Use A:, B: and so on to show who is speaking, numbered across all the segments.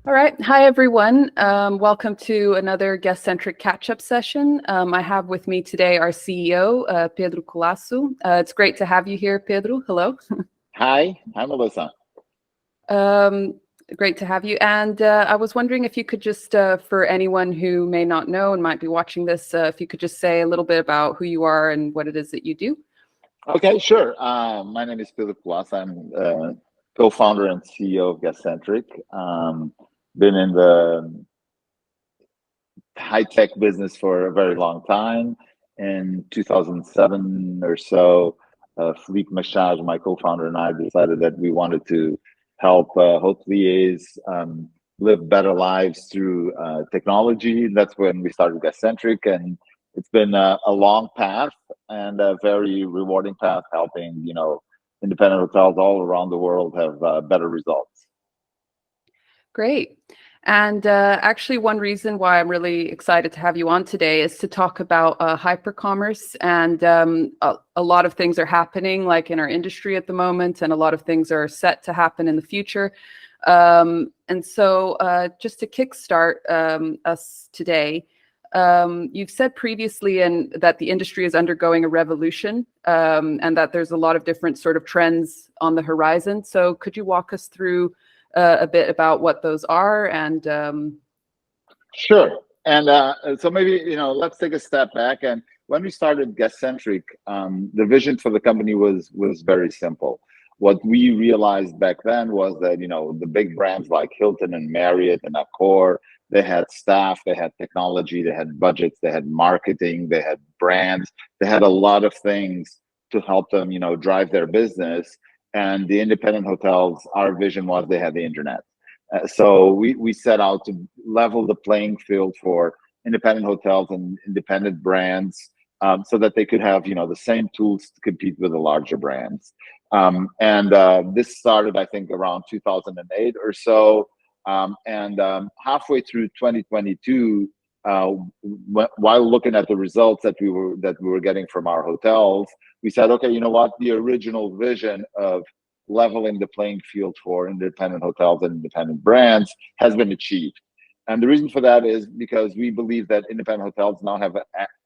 A: All right. Hi, everyone. Welcome to another guest-centric catch-up session. I have with me today our CEO, Pedro Colaco. It's great to have you here, Pedro. Hello.
B: Hi, Melissa.
A: Um, Great to have you. And I was wondering if you could just, for anyone who may not know and might be watching this, if you could just say a little bit about who you are and what it is that you do.
B: Okay, sure. My name is Pedro Colaco. I'm co-founder and CEO of Guestcentric. Been in the high-tech business for a very long time. In 2007 or so, Philippe Machage, my co-founder, and I decided that we wanted to help hoteliers live better lives through technology. That's when we started Guestcentric, and it's been a long path and a very rewarding path, helping independent hotels all around the world have better results.
A: Great. And actually, one reason why I'm really excited to have you on today is to talk about hypercommerce. And a lot of things are happening, like in our industry at the moment, and a lot of things are set to happen in the future. And so just to kickstart us today, you've said previously that the industry is undergoing a revolution and that there's a lot of different sort of trends on the horizon. So could you walk us through a bit about what those are and
B: Sure. And so maybe, let's take a step back. And when we started Guestcentric, the vision for the company was very simple. What we realized back then was that, the big brands like Hilton and Marriott and Accor, they had staff, they had technology, they had budgets, they had marketing, they had brands, they had a lot of things to help them, drive their business. And the independent hotels, our vision was they had the internet. So we set out to level the playing field for independent hotels and independent brands, so that they could have the same tools to compete with the larger brands. And this started, I think, around 2008 or so. And halfway through 2022, while looking at the results that we were getting from our hotels, we said, okay, you know what? The original vision of leveling the playing field for independent hotels and independent brands has been achieved. And the reason for that is because we believe that independent hotels now have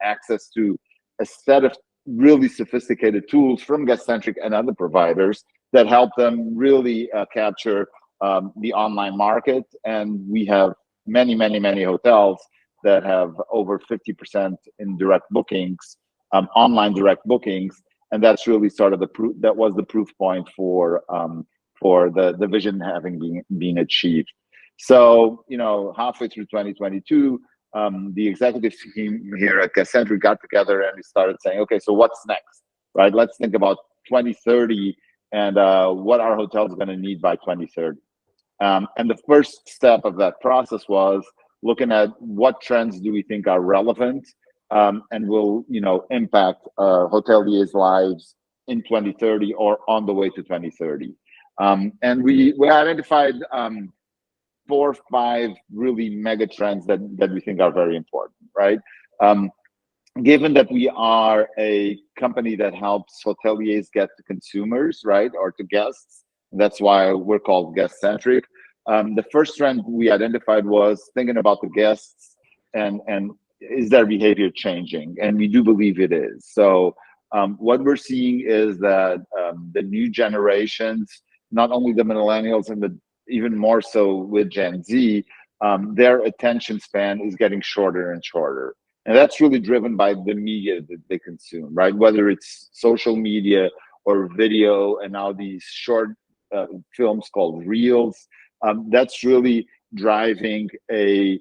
B: access to a set of really sophisticated tools from Guestcentric and other providers that help them really capture the online market. And we have many, many, many hotels that have over 50% in direct bookings, online direct bookings, and that's really sort of the proof. That was the proof point for the vision having been achieved. So halfway through 2022, the executive team here at Guestcentric got together and we started saying, okay, so what's next, right? Let's think about 2030 and what our hotel is going to need by 2030. And the first step of that process was looking at what trends do we think are relevant and will impact hoteliers' lives in 2030 or on the way to 2030. And we identified 4 or 5 really mega trends that we think are very important, right? Given that we are a company that helps hoteliers get to consumers, right, or to guests, that's why we're called Guestcentric. The first trend we identified was thinking about the guests and is their behavior changing? And we do believe it is. So what we're seeing is that the new generations, not only the millennials and even more so with Gen Z, their attention span is getting shorter and shorter. And that's really driven by the media that they consume, right? Whether it's social media or video, and now these short films called reels, that's really driving a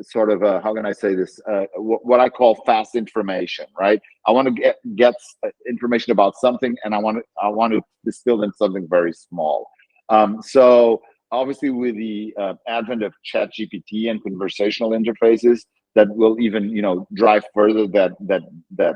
B: sort of how can I say this? What I call fast information, right? I want to get information about something, and I want to distill in something very small. So obviously, with the advent of ChatGPT and conversational interfaces, that will even drive further that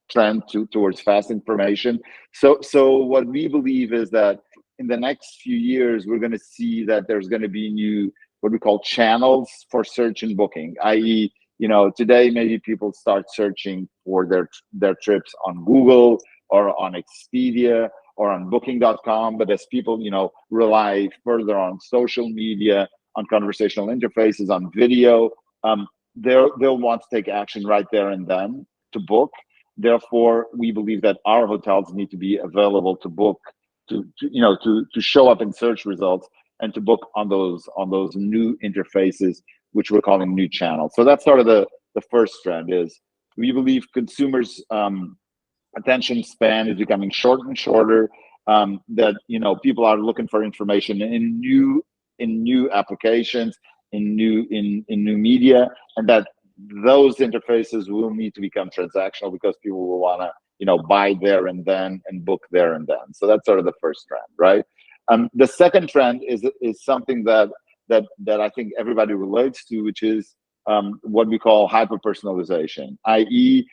B: trend towards fast information. So what we believe is that in the next few years, we're going to see that there's going to be new what we call channels for search and booking, i.e., today maybe people start searching for their trips on Google or on Expedia or on booking.com, but as people rely further on social media, on conversational interfaces, on video, they'll want to take action right there and then to book. Therefore, we believe that our hotels need to be available to book, to show up in search results and to book on those new interfaces, which we're calling new channels. So that's sort of the first trend. Is we believe consumers' attention span is becoming shorter and shorter. That people are looking for information in new applications, in new media, and that those interfaces will need to become transactional because people will want to buy there and then and book there and then. So that's sort of the first trend, right? The second trend is something that I think everybody relates to, which is what we call hyper personalization, i.e.,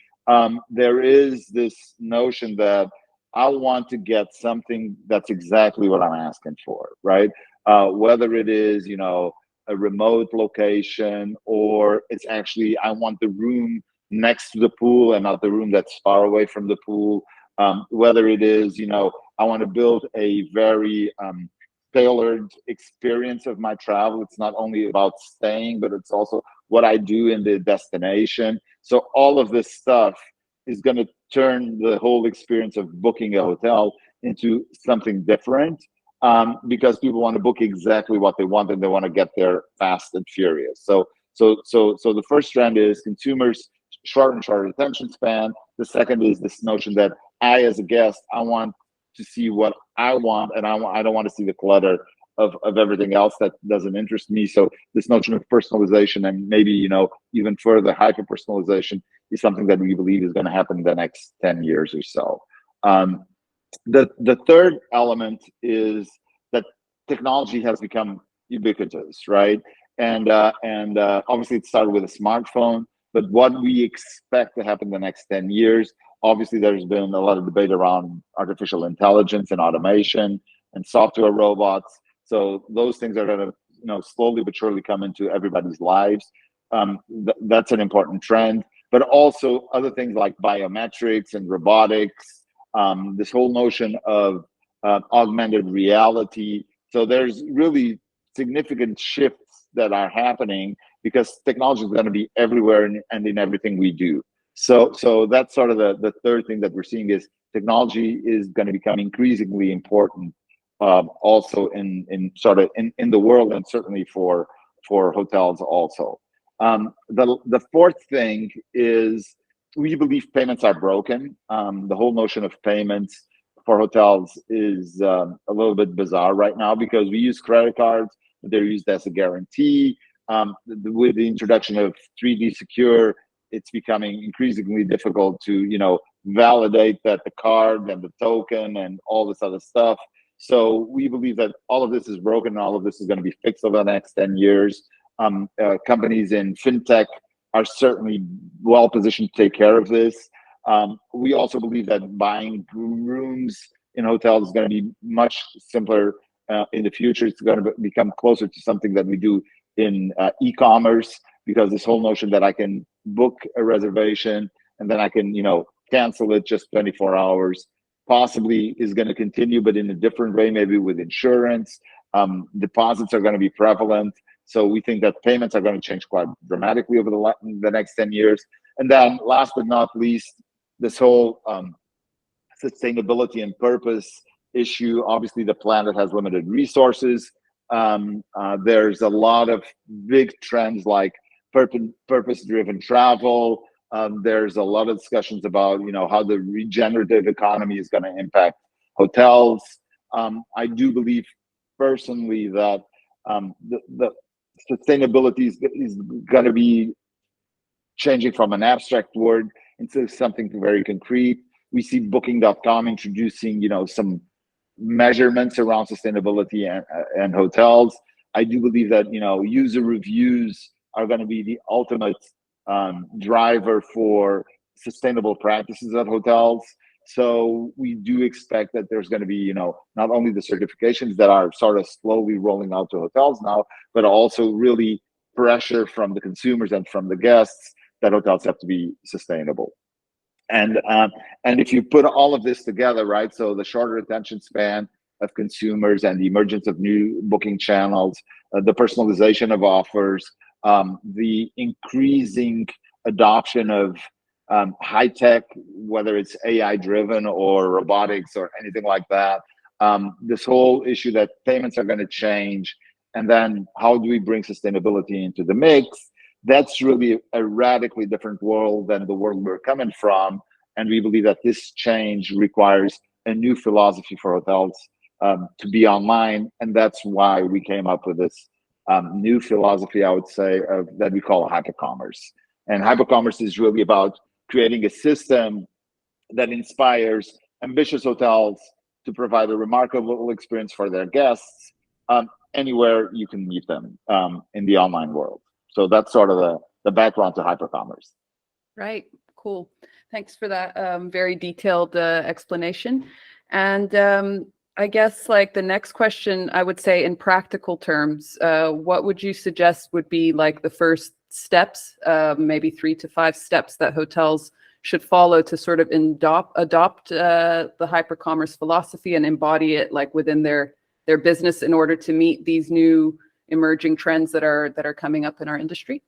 B: there is this notion that I want to get something that's exactly what I'm asking for, right? Whether it is a remote location, or it's actually I want the room next to the pool and not the room that's far away from the pool. Whether it is I want to build a very tailored experience of my travel. It's not only about staying, but it's also what I do in the destination. So all of this stuff is going to turn the whole experience of booking a hotel into something different, because people want to book exactly what they want and they want to get there fast and furious. So the first trend is consumers short and shorter attention span. The second is this notion that I, as a guest, I want to see what I want, and I don't want to see the clutter of everything else that doesn't interest me. So this notion of personalization and maybe even further hyper personalization is something that we believe is going to happen in the next 10 years or so. The third element is that technology has become ubiquitous, right? And obviously it started with a smartphone, but what we expect to happen in the next 10 years, obviously there's been a lot of debate around artificial intelligence and automation and software robots. So those things are going to slowly but surely come into everybody's lives. That's an important trend, but also other things like biometrics and robotics, this whole notion of augmented reality. So there's really significant shifts that are happening because technology is going to be everywhere and in everything we do. So that's sort of the third thing that we're seeing is technology is going to become increasingly important, also in the world, and certainly for hotels also. The fourth thing is we believe payments are broken. The whole notion of payments for hotels is a little bit bizarre right now because we use credit cards, but they're used as a guarantee. With the introduction of 3D Secure, it's becoming increasingly difficult to validate that the card and the token and all this other stuff. So we believe that all of this is broken and all of this is going to be fixed over the next 10 years. Companies in fintech are certainly well positioned to take care of this. We also believe that buying rooms in hotels is going to be much simpler in the future. It's going to become closer to something that we do in e-commerce, because this whole notion that I can book a reservation and then I can cancel it just 24 hours possibly is going to continue, but in a different way, maybe with insurance. Deposits are going to be prevalent. So we think that payments are going to change quite dramatically over the next 10 years. And then last but not least, this whole sustainability and purpose issue. Obviously, the planet has limited resources. There's a lot of big trends like purpose-driven travel. There's a lot of discussions about how the regenerative economy is going to impact hotels. I do believe personally that the sustainability is going to be changing from an abstract word into something very concrete. We see Booking.com introducing some measurements around sustainability and hotels. I do believe that user reviews are going to be the ultimate driver for sustainable practices at hotels. So we do expect that there's going to be not only the certifications that are sort of slowly rolling out to hotels now, but also really pressure from the consumers and from the guests that hotels have to be sustainable. And if you put all of this together, right? So the shorter attention span, of consumers and the emergence of new booking channels, the personalization of offers, the increasing adoption of high tech, whether it's AI driven or robotics or anything like that. This whole issue that payments are going to change, and then how do we bring sustainability into the mix? That's really a radically different world than the world we're coming from. And we believe that this change requires a new philosophy for hotels to be online. And that's why we came up with this new philosophy, I would say, that we call HyperCommerce. And HyperCommerce is really about creating a system that inspires ambitious hotels to provide a remarkable experience for their guests anywhere you can meet them in the online world. So that's sort of the background to HyperCommerce.
A: Right. Cool. Thanks for that very detailed explanation. And I guess like the next question, I would say in practical terms, what would you suggest would be like the first steps, maybe 3 to 5 steps that hotels should follow to sort of adopt the HyperCommerce philosophy and embody it like within their business in order to meet these new emerging trends that are coming up in our industry?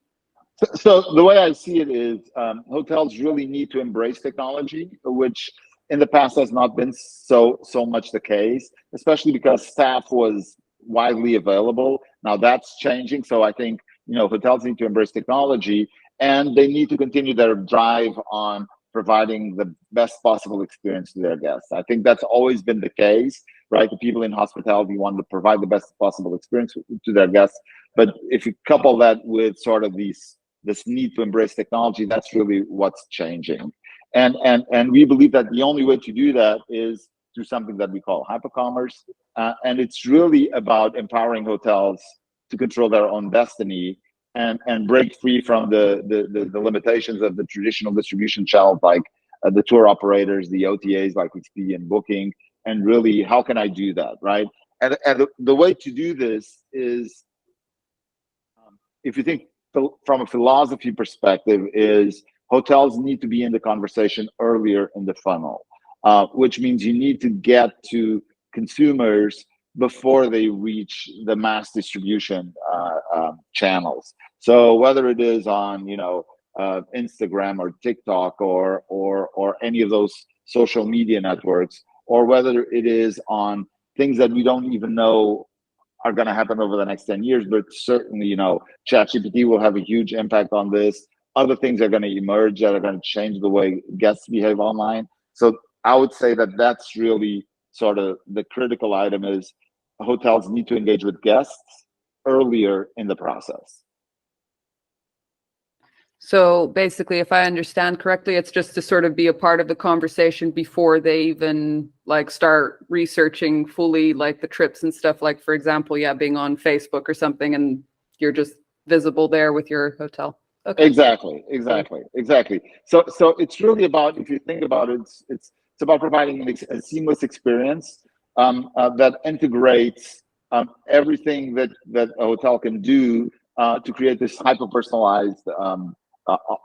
B: So the way I see it is hotels really need to embrace technology, which in the past has not been so much the case, especially because staff was widely available. Now that's changing. So I think, hotels need to embrace technology, and they need to continue their drive on providing the best possible experience to their guests. I think that's always been the case, right? The people in hospitality want to provide the best possible experience to their guests. But if you couple that with sort of this need to embrace technology, that's really what's changing. And we believe that the only way to do that is through something that we call HyperCommerce. And it's really about empowering hotels to control their own destiny and break free from the limitations of the traditional distribution channels like the tour operators, the OTAs like Expedia and Booking, and really, how can I do that, right? And the way to do this is, if you think from a philosophy perspective, is hotels need to be in the conversation earlier in the funnel, which means you need to get to consumers before they reach the mass distribution channels. So whether it is on Instagram or TikTok or any of those social media networks, or whether it is on things that we don't even know are going to happen over the next 10 years, but certainly, ChatGPT will have a huge impact on this. Other things are going to emerge that are going to change the way guests behave online. So I would say that that's really sort of the critical item, is hotels need to engage with guests earlier in the process.
A: So basically, if I understand correctly, it's just to sort of be a part of the conversation before they even like start researching fully like the trips and stuff. Like, for example, being on Facebook or something, and you're just visible there with your hotel. Okay.
B: Exactly. So it's really about, if you think about it, it's about providing a seamless experience that integrates everything that a hotel can do to create this hyper-personalized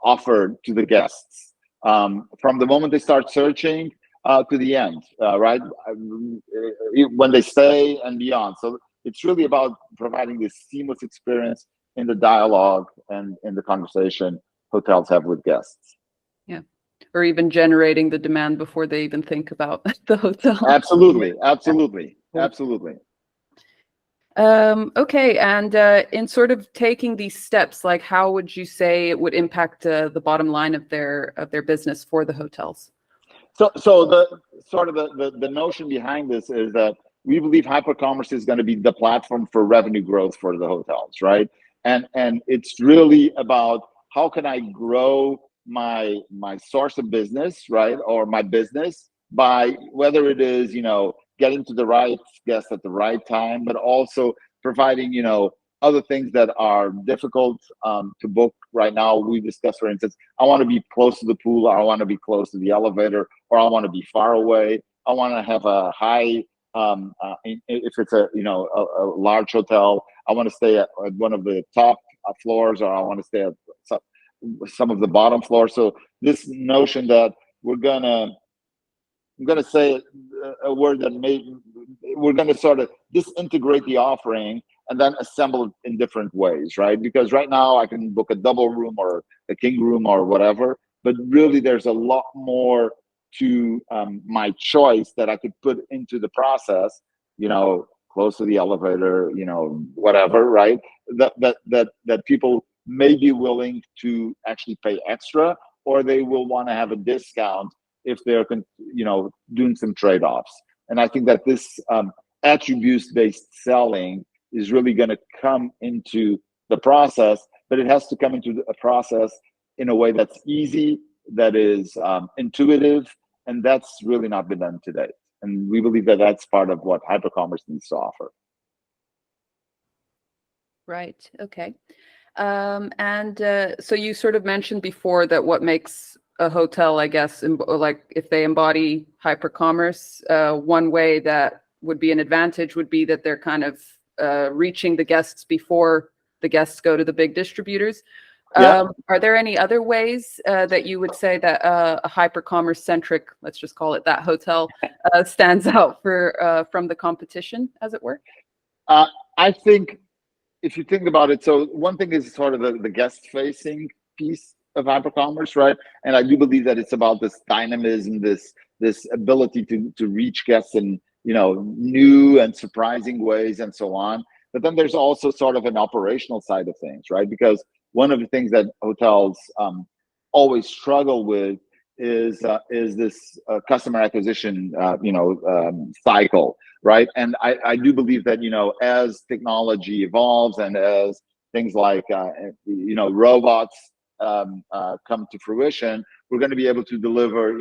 B: offer to the guests from the moment they start searching to the end, right? When they stay and beyond. So it's really about providing this seamless experience in the dialogue and in the conversation hotels have with guests.
A: Yeah. Or even generating the demand before they even think about the hotel.
B: Absolutely.
A: Okay, and in sort of taking these steps, like how would you say it would impact the bottom line of their business for the hotels?
B: So the notion behind this is that we believe HyperCommerce is going to be the platform for revenue growth for the hotels, right? And it's really about how can I grow my source of business, right, or my business, by whether it is getting to the right guest at the right time, but also providing other things that are difficult to book right now. We discussed, for instance, I want to be close to the pool, or I want to be close to the elevator, or I want to be far away. I want to have a high if it's a large hotel, I want to stay at one of the top floors, or I want to stay at some of the bottom floors. So this notion that we're gonna I'm going to say a word that we're going to sort of disintegrate the offering and then assemble it in different ways, right? Because right now I can book a double room or a king room or whatever, but really there's a lot more to my choice that I could put into the process, close to the elevator, whatever, right? That people may be willing to actually pay extra, or they will want to have a discount if they're, doing some trade-offs. And I think that this attributes-based selling is really going to come into the process, but it has to come into a process in a way that's easy, that is intuitive, and that's really not been done today. And we believe that that's part of what HyperCommerce needs to offer.
A: Right. Okay. So you sort of mentioned before that what makes a hotel, I guess, like if they embody HyperCommerce, one way that would be an advantage would be that they're kind of reaching the guests before the guests go to the big distributors.
B: Yeah.
A: Are there any other ways that you would say that a HyperCommerce centric, let's just call it that, hotel stands out from the competition, as it were?
B: I think if you think about it, so one thing is sort of the guest facing piece of HyperCommerce, right? And I do believe that it's about this dynamism, this ability to reach guests in new and surprising ways and so on. But then there's also sort of an operational side of things, right? Because one of the things that hotels always struggle with is this customer acquisition cycle, right? And I do believe that as technology evolves and as things like robots come to fruition, we're going to be able to deliver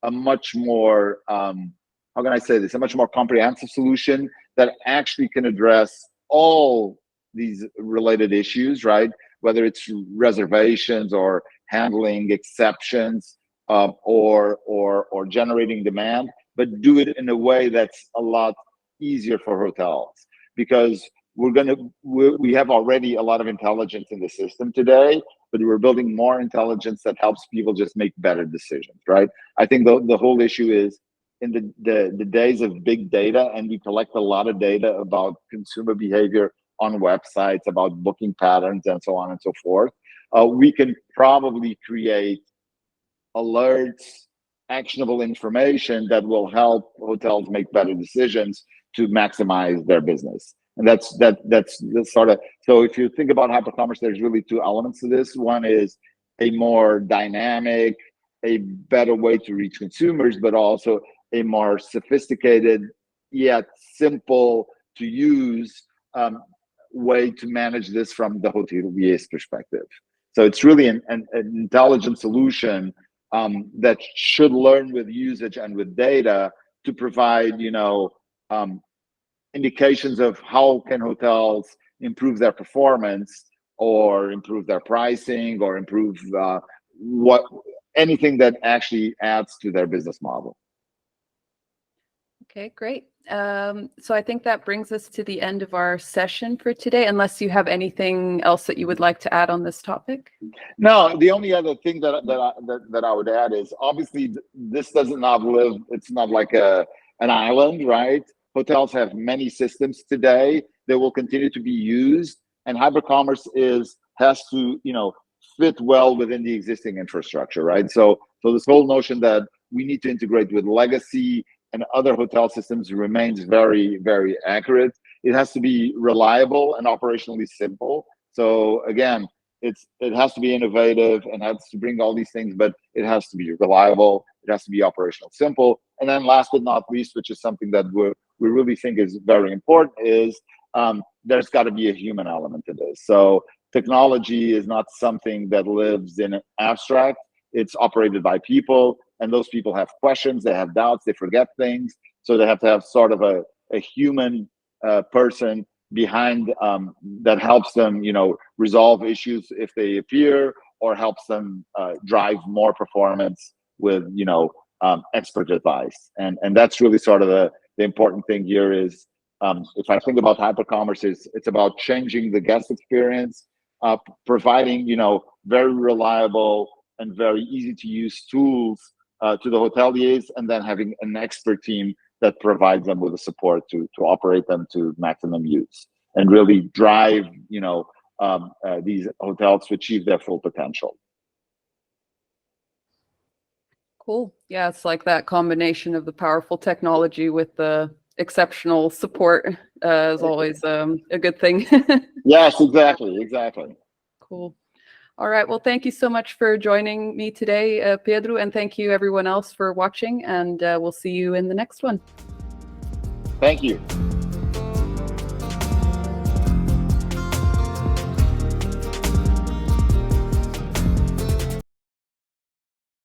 B: a much more how can I say this, a much more comprehensive solution that actually can address all these related issues, right? Whether it's reservations or handling exceptions or generating demand, but do it in a way that's a lot easier for hotels, because we have already a lot of intelligence in the system today, but we're building more intelligence that helps people just make better decisions, right? I think the whole issue is in the days of big data, and we collect a lot of data about consumer behavior on websites, about booking patterns and so on and so forth. We can probably create alerts, actionable information that will help hotels make better decisions to maximize their business. And that's sort of, so if you think about HyperCommerce, there's really two elements to this. One is a more dynamic, a better way to reach consumers, but also a more sophisticated yet simple to use way to manage this from the hotelier's perspective. So it's really an intelligent solution that should learn with usage and with data to provide, indications of how can hotels improve their performance or improve their pricing or improve anything that actually adds to their business model.
A: Okay, great. So I think that brings us to the end of our session for today, unless you have anything else that you would like to add on this topic.
B: No, the only other thing that I would add is, obviously this does not live, it's not like an island, right? Hotels have many systems today. They will continue to be used, and HyperCommerce has to fit well within the existing infrastructure, right? So this whole notion that we need to integrate with legacy and other hotel systems remains very, very accurate. It has to be reliable and operationally simple. So again, it has to be innovative and has to bring all these things, but it has to be reliable. It has to be operational simple. And then last but not least, which is something that we really think is very important, is there's got to be a human element to this. So technology is not something that lives in abstract. It's operated by people, and those people have questions, they have doubts, they forget things. So they have to have sort of a human person behind that helps them, resolve issues if they appear, or helps them drive more performance with, expert advice. And that's really sort of the important thing here is, if I think about HyperCommerce, it's about changing the guest experience, providing, very reliable and very easy to use tools to the hoteliers, and then having an expert team that provides them with the support to operate them to maximum use and really drive, these hotels to achieve their full potential.
A: Cool. Yeah, it's like that combination of the powerful technology with the exceptional support is always a good thing.
B: Yes, exactly.
A: Cool. All right. Well, thank you so much for joining me today, Pedro, and thank you everyone else for watching, and we'll see you in the next one.
B: Thank you.